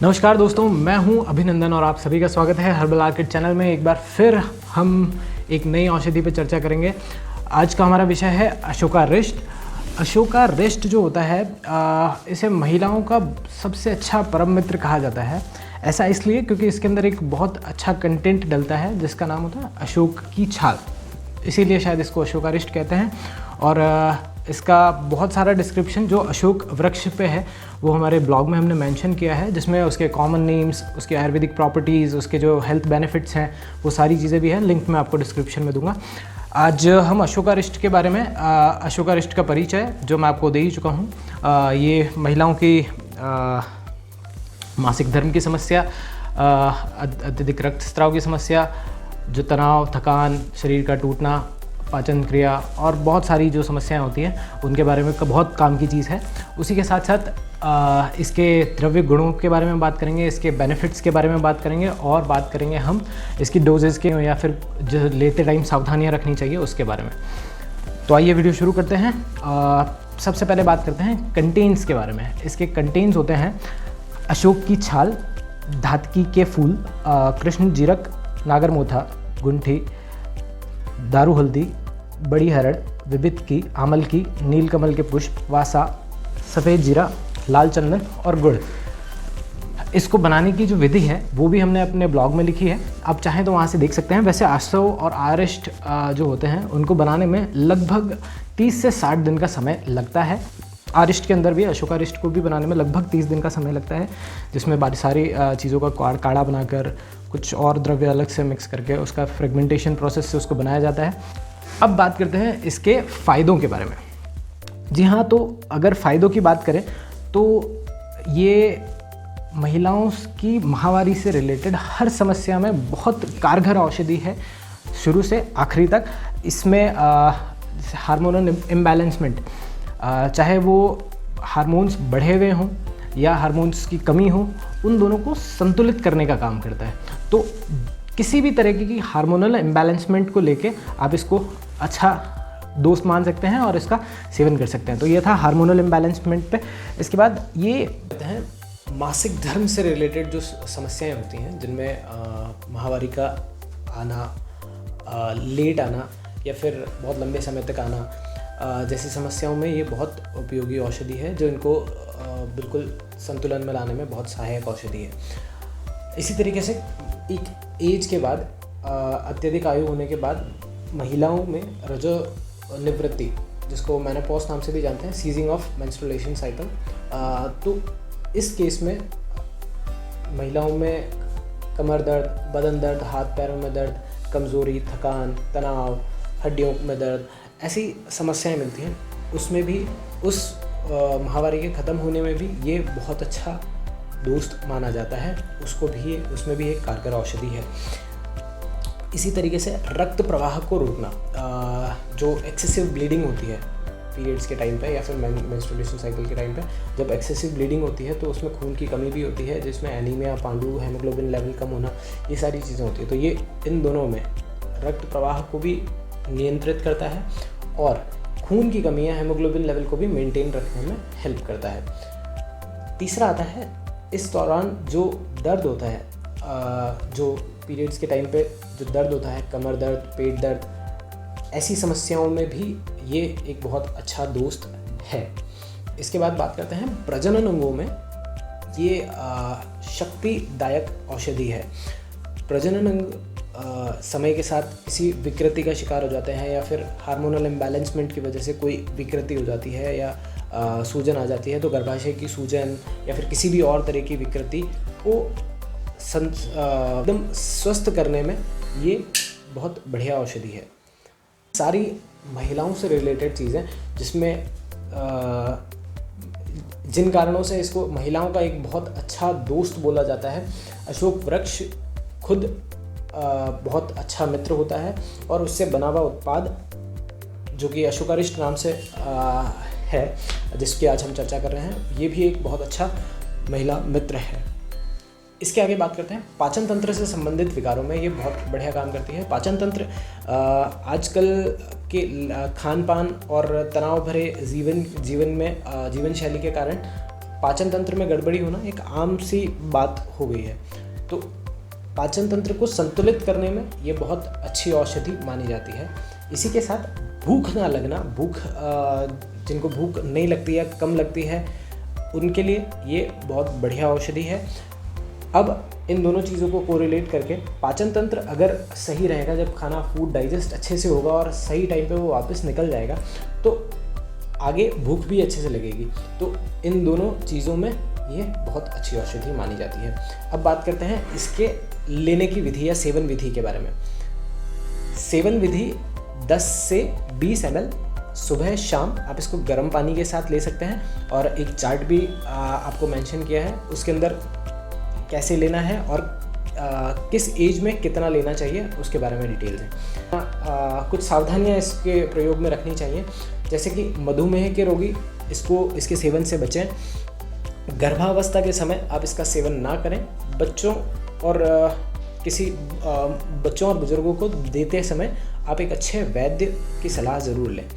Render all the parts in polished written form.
नमस्कार दोस्तों, मैं हूं अभिनंदन और आप सभी का स्वागत है हर्बल आर्किड चैनल में। एक बार फिर हम एक नई औषधि पर चर्चा करेंगे। आज का हमारा विषय है अशोकारिष्ट। अशोकारिष्ट जो होता है इसे महिलाओं का सबसे अच्छा परम मित्र कहा जाता है। ऐसा इसलिए क्योंकि इसके अंदर एक बहुत अच्छा कंटेंट डलता है जिसका नाम होता है अशोक की छाल, इसीलिए शायद इसको अशोकारिष्ट कहते हैं। और इसका बहुत सारा डिस्क्रिप्शन जो अशोक वृक्ष पे है वो हमारे ब्लॉग में हमने मेंशन किया है, जिसमें उसके कॉमन नेम्स, उसके आयुर्वेदिक प्रॉपर्टीज़, उसके जो हेल्थ बेनिफिट्स हैं वो सारी चीज़ें भी हैं। लिंक मैं आपको डिस्क्रिप्शन में दूंगा। आज हम अशोकारिष्ट के बारे में, अशोकारिष्ट का परिचय जो मैं आपको दे ही चुका हूँ। ये महिलाओं की मासिक धर्म की समस्या, अत्यधिक रक्तस्राव की समस्या, जो तनाव, थकान, शरीर का टूटना, पाचन क्रिया और बहुत सारी जो समस्याएं होती हैं उनके बारे में बहुत काम की चीज़ है। उसी के साथ साथ इसके द्रव्य गुणों के बारे में बात करेंगे, इसके बेनिफिट्स के बारे में बात करेंगे और बात करेंगे हम इसकी डोजेज़ के या फिर जो लेते टाइम सावधानियां रखनी चाहिए उसके बारे में। तो आइए वीडियो शुरू करते हैं। सबसे पहले बात करते हैं कंटेन्स के बारे में। इसके कंटेन्स होते हैं अशोक की छाल, धातकी के फूल, कृष्ण जीरक, नागरमोथा, गुंठी, दारू हल्दी, बड़ी हरड़, विबित की, आमल की, नीलकमल के पुष्प, वासा, सफ़ेद जीरा, लाल चंदन और गुड़। इसको बनाने की जो विधि है वो भी हमने अपने ब्लॉग में लिखी है, आप चाहें तो वहाँ से देख सकते हैं। वैसे आसव और आरिष्ट जो होते हैं उनको बनाने में लगभग 30 से 60 दिन का समय लगता है। आरिष्ट के अंदर भी, अशोकारिष्ट को भी बनाने में लगभग 30 दिन का समय लगता है, जिसमें बाकी सारी चीज़ों का काढ़ा बनाकर कुछ और द्रव्य अलग से मिक्स करके उसका फ्रेगमेंटेशन प्रोसेस से उसको बनाया जाता है। अब बात करते हैं इसके फ़ायदों के बारे में। जी हाँ, तो अगर फ़ायदों की बात करें तो ये महिलाओं की माहवारी से रिलेटेड हर समस्या में बहुत कारगर औषधि है, शुरू से आखिरी तक। इसमें हार्मोनल इम्बैलेंसमेंट, चाहे वो हार्मोन्स बढ़े हुए हों या हार्मोन्स की कमी हो, उन दोनों को संतुलित करने का काम करता है। तो किसी भी तरीके की हार्मोनल इम्बैलेंसमेंट को लेके आप इसको अच्छा दोस्त मान सकते हैं और इसका सेवन कर सकते हैं। तो ये था हार्मोनल इम्बैलेंसमेंट पे। इसके बाद ये कहते हैं मासिक धर्म से रिलेटेड जो समस्याएं होती हैं, जिनमें माहवारी का आना, लेट आना या फिर बहुत लंबे समय तक आना जैसी समस्याओं में ये बहुत उपयोगी औषधि है, जो इनको बिल्कुल संतुलन में लाने में बहुत सहायक औषधि है। इसी तरीके से एक एज के बाद, अत्यधिक आयु होने के बाद महिलाओं में रजो निवृत्ति, जिसको मेनोपॉज नाम से भी जानते हैं, सीजिंग ऑफ मेंस्ट्रुएशन साइकिल, तो इस केस में महिलाओं में कमर दर्द, बदन दर्द, हाथ पैरों में दर्द, कमज़ोरी, थकान, तनाव, हड्डियों में दर्द, ऐसी समस्याएं मिलती हैं। उसमें भी उस माहवारी के ख़त्म होने में भी ये बहुत अच्छा दोस्त माना जाता है। उसमें भी एक कारगर औषधि है। इसी तरीके से रक्त प्रवाह को रोकना, जो एक्सेसिव ब्लीडिंग होती है पीरियड्स के टाइम पे या फिर मेंस्ट्रुएशन साइकिल के टाइम पे, जब एक्सेसिव ब्लीडिंग होती है तो उसमें खून की कमी भी होती है, जिसमें एनीमिया, पांडु, हेमोग्लोबिन लेवल कम होना, ये सारी चीज़ें होती है। तो ये इन दोनों में रक्त प्रवाह को भी नियंत्रित करता है और खून की कमी या हेमोग्लोबिन लेवल को भी मेंटेन रखने में हेल्प करता है। तीसरा आता है, इस दौरान जो दर्द होता है, जो पीरियड्स के टाइम पे जो दर्द होता है, कमर दर्द, पेट दर्द, ऐसी समस्याओं में भी ये एक बहुत अच्छा दोस्त है। इसके बाद बात करते हैं प्रजनन अंगों में। ये शक्तिदायक औषधि है। प्रजनन अंग समय के साथ किसी विकृति का शिकार हो जाते हैं या फिर हार्मोनल इम्बैलेंसमेंट की वजह से कोई विकृति हो जाती है या सूजन आ जाती है, तो गर्भाशय की सूजन या फिर किसी भी और तरह की विकृति को एकदम स्वस्थ करने में ये बहुत बढ़िया औषधि है। सारी महिलाओं से रिलेटेड चीज़ें, जिसमें जिन कारणों से इसको महिलाओं का एक बहुत अच्छा दोस्त बोला जाता है। अशोक वृक्ष खुद बहुत अच्छा मित्र होता है और उससे बना हुआ उत्पाद, जो कि अशोकारिष्ट नाम से है, जिसकी आज हम चर्चा कर रहे हैं, ये भी एक बहुत अच्छा महिला मित्र है। इसके आगे बात करते हैं पाचन तंत्र से संबंधित विकारों में ये बहुत बढ़िया काम करती है। पाचन तंत्र आजकल के खान पान और तनाव भरे जीवन शैली के कारण पाचन तंत्र में गड़बड़ी होना एक आम सी बात हो गई है। तो पाचन तंत्र को संतुलित करने में ये बहुत अच्छी औषधि मानी जाती है। इसी के साथ भूख ना लगना, जिनको भूख नहीं लगती या कम लगती है उनके लिए ये बहुत बढ़िया औषधि है। अब इन दोनों चीज़ों को कोरिलेट करके पाचन तंत्र अगर सही रहेगा, जब खाना फूड डाइजेस्ट अच्छे से होगा और सही टाइम पे वो वापस निकल जाएगा, तो आगे भूख भी अच्छे से लगेगी। तो इन दोनों चीज़ों में ये बहुत अच्छी औषधि मानी जाती है। अब बात करते हैं इसके लेने की विधि या सेवन विधि के बारे में। सेवन विधि 10 से 20 ml सुबह शाम आप इसको गर्म पानी के साथ ले सकते हैं, और एक चार्ट भी आपको मेंशन किया है, उसके अंदर कैसे लेना है और किस एज में कितना लेना चाहिए उसके बारे में डिटेल्स हैं। कुछ सावधानियां इसके प्रयोग में रखनी चाहिए, जैसे कि मधुमेह के रोगी इसके सेवन से बचें। गर्भावस्था के समय आप इसका सेवन ना करें। बच्चों और बुजुर्गों को देते समय आप एक अच्छे वैद्य की सलाह ज़रूर लें।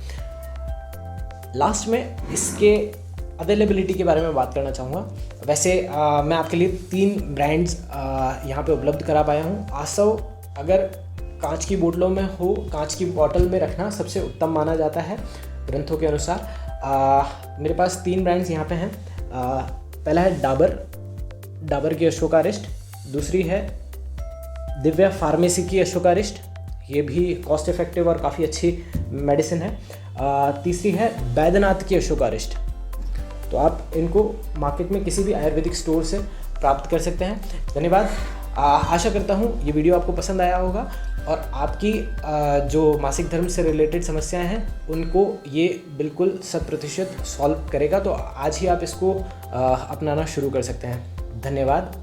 लास्ट में इसके अवेलेबिलिटी के बारे में बात करना चाहूँगा। वैसे मैं आपके लिए 3 ब्रांड्स यहाँ पे उपलब्ध करा पाया हूँ। आसव अगर कांच की बोतलों में हो, कांच की बोतल में रखना सबसे उत्तम माना जाता है ग्रंथों के अनुसार। मेरे पास 3 ब्रांड्स यहाँ पे हैं। पहला है डाबर की अशोकारिष्ट, दूसरी है दिव्या फार्मेसी की अशोकारिष्ट, ये भी कॉस्ट इफेक्टिव और काफ़ी अच्छी मेडिसिन है। तीसरी है बैद्यनाथ की अशोकारिष्ट। तो आप इनको मार्केट में किसी भी आयुर्वेदिक स्टोर से प्राप्त कर सकते हैं। धन्यवाद। आशा करता हूँ ये वीडियो आपको पसंद आया होगा और आपकी जो मासिक धर्म से रिलेटेड समस्याएं हैं उनको ये बिल्कुल 100% सॉल्व करेगा। तो आज ही आप इसको अपनाना शुरू कर सकते हैं। धन्यवाद।